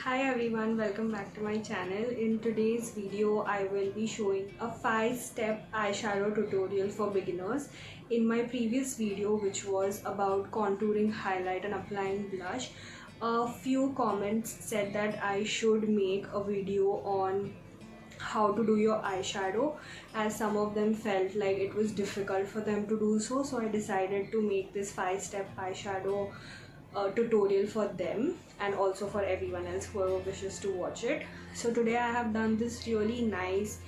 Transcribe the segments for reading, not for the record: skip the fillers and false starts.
Hi everyone, welcome back to my channel. In today's video, I will be showing a 5-step eyeshadow tutorial for beginners. In my previous video, which was about contouring, highlight and applying blush, a few comments said that I should make a video on how to do your eyeshadow, as some of them felt like it was difficult for them to do so I decided to make this 5-step eyeshadow tutorial for them and also for everyone else whoever wishes to watch it. So today I have done this really nice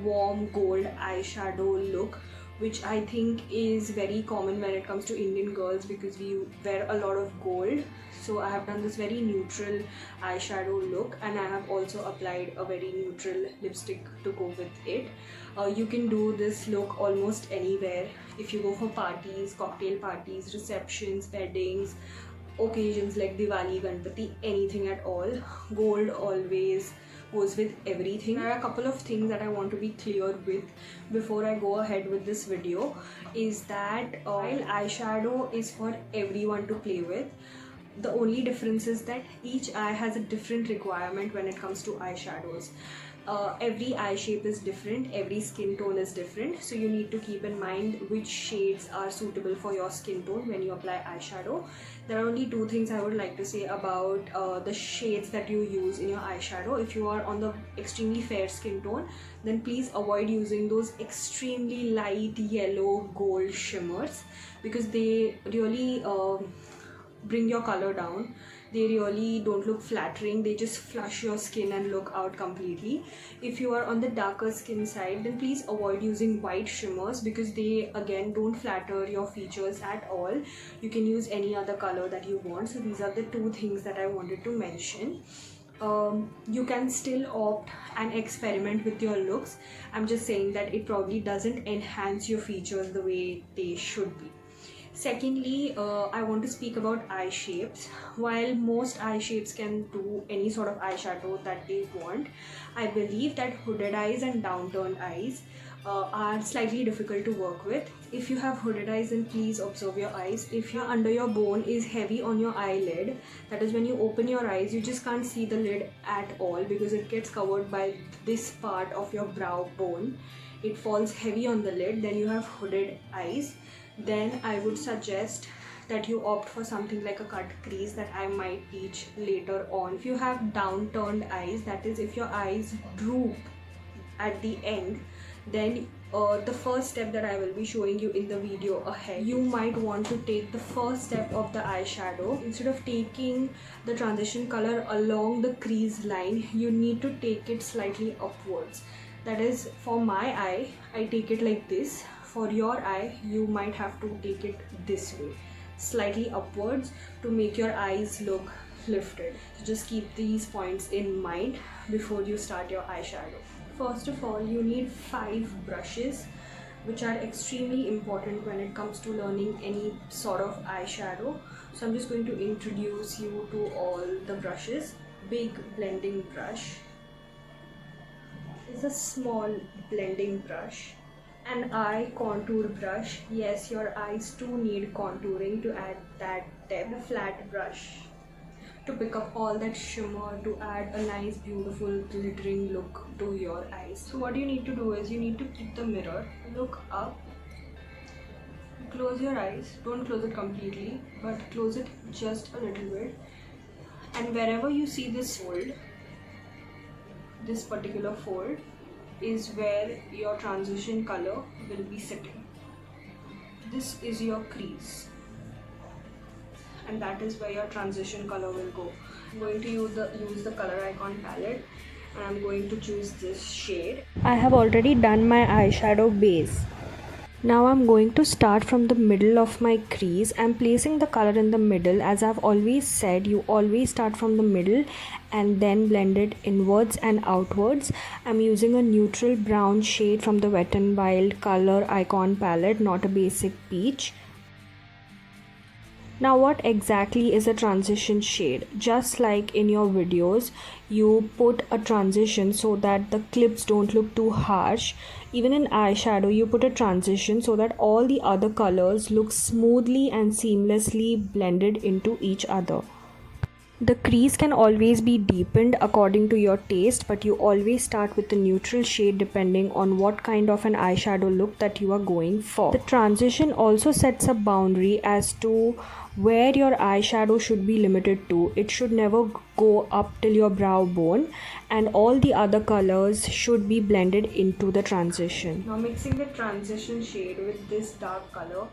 warm gold eyeshadow look, which I think is very common when it comes to Indian girls because we wear a lot of gold. So I have done this very neutral eyeshadow look, and I have also applied a very neutral lipstick to go with it. You can do this look almost anywhere. If you go for parties, cocktail parties, receptions, weddings, occasions like Diwali, Ganpati, anything at all, gold always goes with everything. There are a couple of things that I want to be clear with before I go ahead with this video, is that while eyeshadow is for everyone to play with, the only difference is that each eye has a different requirement when it comes to eyeshadows. Every eye shape is different, every skin tone is different, so you need to keep in mind which shades are suitable for your skin tone when you apply eyeshadow. There are only two things I would like to say about the shades that you use in your eyeshadow. If you are on the extremely fair skin tone, then please avoid using those extremely light yellow gold shimmers because they really bring your color down. They really don't look flattering, they just flush your skin and look out completely. If you are on the darker skin side, then please avoid using white shimmers because they again don't flatter your features at all. You can use any other color that you want. So these are the two things that I wanted to mention. You can still opt and experiment with your looks. I'm just saying that it probably doesn't enhance your features the way they should be. Secondly, I want to speak about eye shapes. While most eye shapes can do any sort of eyeshadow that they want, I believe that hooded eyes and downturned eyes are slightly difficult to work with. If you have hooded eyes, then please observe your eyes. If your under your bone is heavy on your eyelid, that is when you open your eyes, you just can't see the lid at all because it gets covered by this part of your brow bone. It falls heavy on the lid, then you have hooded eyes. Then I would suggest that you opt for something like a cut crease that I might teach later on. If you have downturned eyes, that is if your eyes droop at the end, then the first step that I will be showing you in the video ahead, you might want to take the first step of the eyeshadow. Instead of taking the transition color along the crease line, you need to take it slightly upwards. That is, for my eye, I take it like this. For your eye, you might have to take it this way, slightly upwards, to make your eyes look lifted. So just keep these points in mind before you start your eyeshadow. First of all, you need 5 brushes, which are extremely important when it comes to learning any sort of eyeshadow. So I'm just going to introduce you to all the brushes. Big blending brush is a small blending brush. An eye contour brush. Yes, your eyes too need contouring to add that depth. A flat brush to pick up all that shimmer, to add a nice beautiful glittering look to your eyes. So what you need to do is you need to keep the mirror, look up, close your eyes. Don't close it completely, but close it just a little bit, and wherever you see this fold, this particular fold is where your transition color will be sitting. This is your crease, and that is where your transition color will go. I'm going to use the color icon palette, and I'm going to choose this shade. I have already done my eyeshadow base. Now I'm going to start from the middle of my crease. I'm placing the color in the middle. As I've always said, you always start from the middle and then blend it inwards and outwards. I'm using a neutral brown shade from the Wet n Wild color icon palette, not a basic peach. Now what exactly is a transition shade? Just like in your videos, you put a transition so that the clips don't look too harsh. Even in eyeshadow, you put a transition so that all the other colors look smoothly and seamlessly blended into each other. The crease can always be deepened according to your taste, but you always start with a neutral shade depending on what kind of an eyeshadow look that you are going for. The transition also sets a boundary as to where your eyeshadow should be limited to. It should never go up till your brow bone, and all the other colors should be blended into the transition. Now mixing the transition shade with this dark color.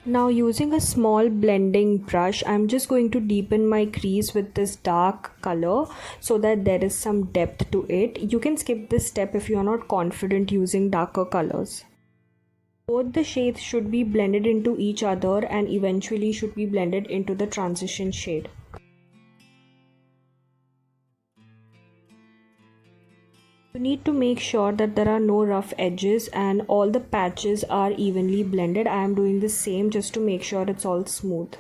Now using a small blending brush, I'm just going to deepen my crease with this dark color so that there is some depth to it. You can skip this step if you are not confident using darker colors. Both the shades should be blended into each other and eventually should be blended into the transition shade. You need to make sure that there are no rough edges and all the patches are evenly blended. I am doing the same just to make sure it's all smooth.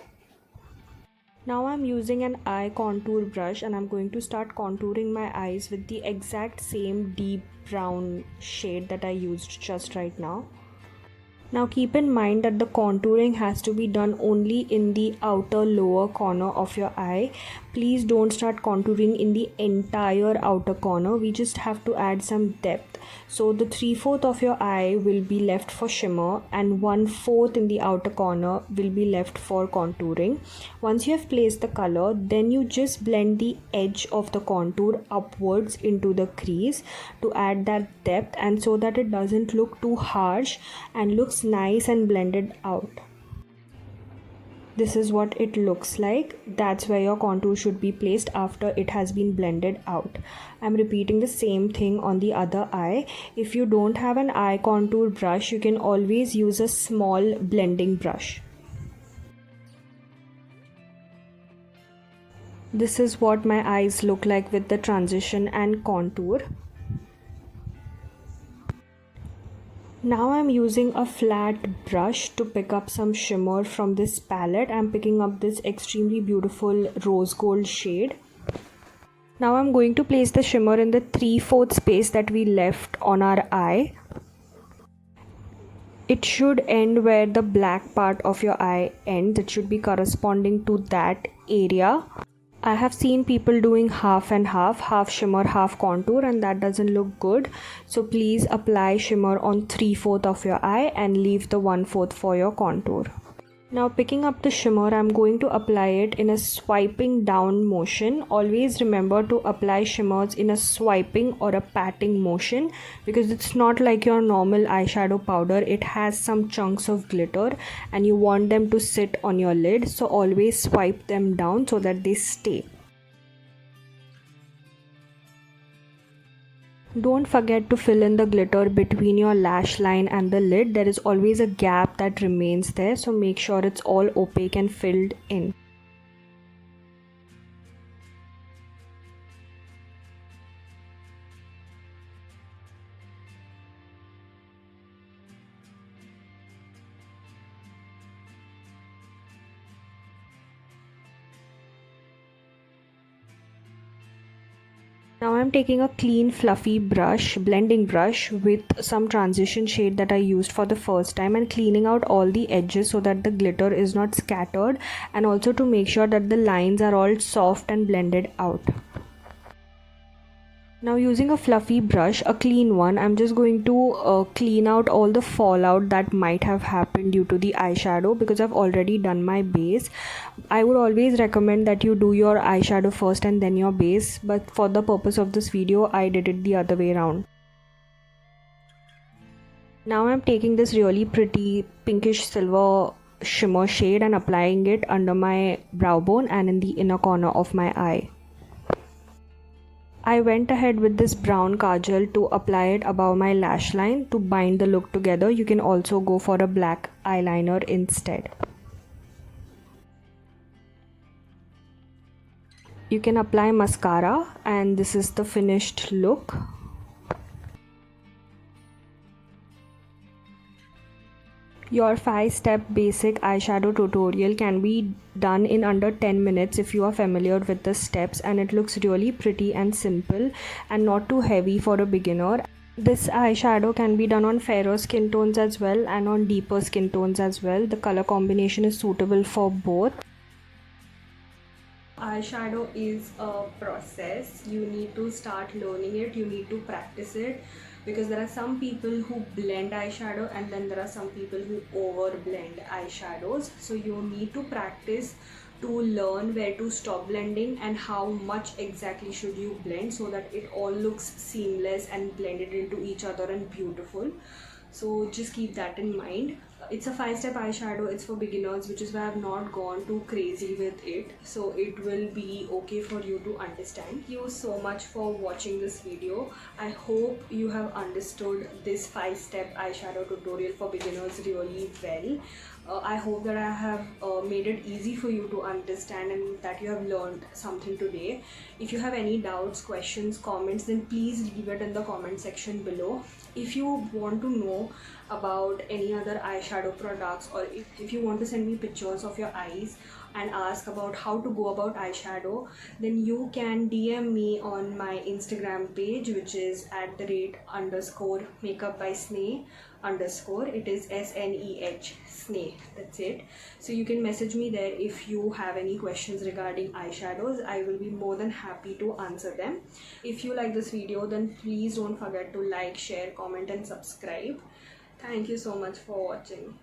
Now I'm using an eye contour brush and I'm going to start contouring my eyes with the exact same deep brown shade that I used just right now. Now keep in mind that the contouring has to be done only in the outer lower corner of your eye. Please don't start contouring in the entire outer corner. We just have to add some depth. So the 3/4 of your eye will be left for shimmer and 1/4 in the outer corner will be left for contouring. Once you have placed the color, then you just blend the edge of the contour upwards into the crease to add that depth, and so that it doesn't look too harsh and looks nice and blended out. This is what it looks like. That's where your contour should be placed after it has been blended out. I'm repeating the same thing on the other eye. If you don't have an eye contour brush, you can always use a small blending brush. This is what my eyes look like with the transition and contour. Now I'm using a flat brush to pick up some shimmer from this palette. I'm picking up this extremely beautiful rose gold shade. Now I'm going to place the shimmer in the 3/4 space that we left on our eye. It should end where the black part of your eye ends. It should be corresponding to that area. I have seen people doing half and half shimmer, half contour, and that doesn't look good. So please apply shimmer on 3/4 of your eye and leave the 1/4 for your contour. Now picking up the shimmer, I'm going to apply it in a swiping down motion. Always remember to apply shimmers in a swiping or a patting motion, because it's not like your normal eyeshadow powder. It has some chunks of glitter and you want them to sit on your lid, so always swipe them down so that they stay. Don't forget to fill in the glitter between your lash line and the lid. There is always a gap that remains there, so make sure it's all opaque and filled in. Now I'm taking a clean fluffy brush, blending brush, with some transition shade that I used for the first time, and cleaning out all the edges so that the glitter is not scattered, and also to make sure that the lines are all soft and blended out. Now using a fluffy brush, a clean one, I'm just going to clean out all the fallout that might have happened due to the eyeshadow, because I've already done my base. I would always recommend that you do your eyeshadow first and then your base, but for the purpose of this video, I did it the other way around. Now I'm taking this really pretty pinkish silver shimmer shade and applying it under my brow bone and in the inner corner of my eye. I went ahead with this brown kajal to apply it above my lash line to bind the look together. You can also go for a black eyeliner instead. You can apply mascara, and this is the finished look. Your 5-step basic eyeshadow tutorial can be done in under 10 minutes if you are familiar with the steps, and it looks really pretty and simple and not too heavy for a beginner. This eyeshadow can be done on fairer skin tones as well and on deeper skin tones as well. The color combination is suitable for both. Eyeshadow is a process. You need to start learning it, you need to practice it, because there are some people who blend eyeshadow and then there are some people who over blend eyeshadows. So you need to practice to learn where to stop blending and how much exactly should you blend so that it all looks seamless and blended into each other and beautiful. So just keep that in mind. It's a 5-step eyeshadow. It's for beginners, which is why I've not gone too crazy with it, so it will be okay for you to understand. Thank you so much for watching this video. I hope you have understood this 5-step eyeshadow tutorial for beginners really well. I hope that I have made it easy for you to understand and that you have learned something today. If you have any doubts, questions, comments, then please leave it in the comment section below. If you want to know about any other eyeshadow products, or if you want to send me pictures of your eyes and ask about how to go about eyeshadow, then you can DM me on my Instagram page, which is @_makeup_by_sneh_. It is SNEH Sneh. That's it. So you can message me there if you have any questions regarding eyeshadows. I will be more than happy to answer them. If you like this video, then please don't forget to like, share, comment and subscribe. Thank you so much for watching.